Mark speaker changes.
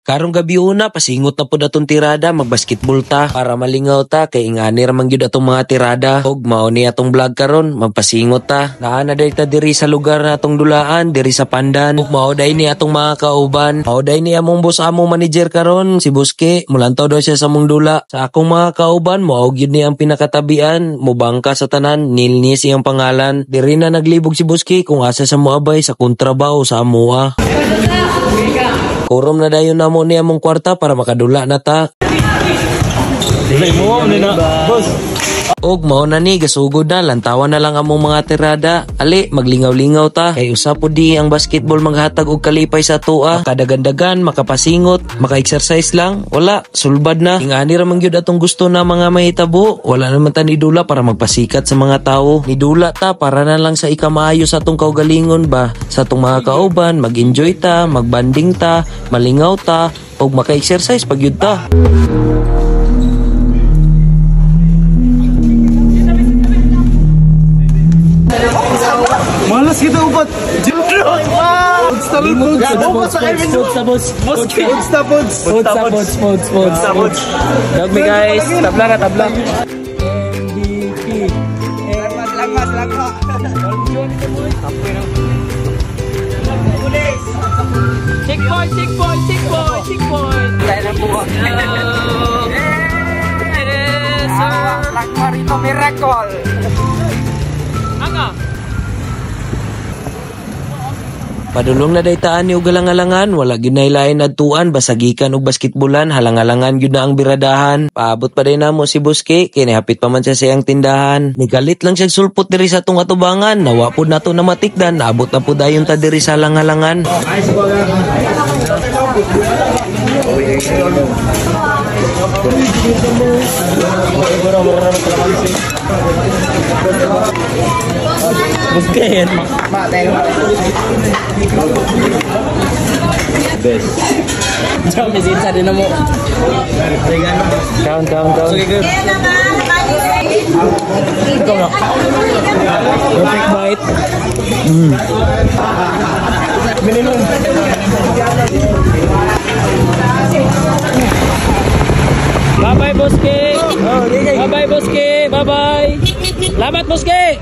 Speaker 1: Karong gabi una, pasingot na po datong tirada, magbasketball ta, para malingaw ta, kay ingani ramang yun atong mga tirada. Og mao ni atong vlog karon, magpasingot ta. Naana day ta diri sa lugar na atong dulaan, diri sa Pandan. Og mao day ni atong mga kauban. Mao day ni among boss among manager karon, si Buske. Mulantaw daw siya sa mong dula. Sa akong mga kauban, mao gyud ni ang pinakatabian, mubangka sa tanan, Nilnis iyang pangalan. Diri na naglibog si Buske kung asa sa moabay sa kontrabaho sa amoa. Kurom na dayon namo ni among kwarta para makadula na ta.
Speaker 2: Dili mo na boss.
Speaker 1: Og mao na ni gasugod na, lantawan na lang among mga tirada. Ali, maglingaw-lingaw ta. Kay usa po di ang basketball maghatag og kalipay sa tua. Makadagandagan, makapasingot, maka-exercise lang. Wala, sulbad na. Ingani ra man gyud atong gusto na mga mahitabo. Wala naman ta ni dula para magpasikat sa mga tawo. Ni dula ta para na lang sa ikamaayo sa atong kaugalingon ba. Sa atong mga kauban, mag-enjoy ta, magbanding ta, malingaw ta, og maka-exercise pag yun ta.
Speaker 2: Malas kita upat. Pods. Dog me guys, tabla. MVP. Lagpas. Check point. Lagmarito miracle. Anga.
Speaker 1: Padulong na daytaan ni og galangalangan, wala ginaylain adtuan, basagikan og basketbolan, halangalangan gyud na ang biradahan. Paabot pa day namo si Buske, kay hapit pa man siya sa iyang tindahan. Nigalit lang siya sulpot diri sa atong atubangan, nawa pud nato na matikdan, naabot na pud dayon ta diri sa halangalangan.
Speaker 2: Busquets. Best. Jom mesin sa din mo. Count. Perfect bite. Minimum. Bye-bye, Buske. Bye-bye, Buske. Bye-bye. Lamat, Buske.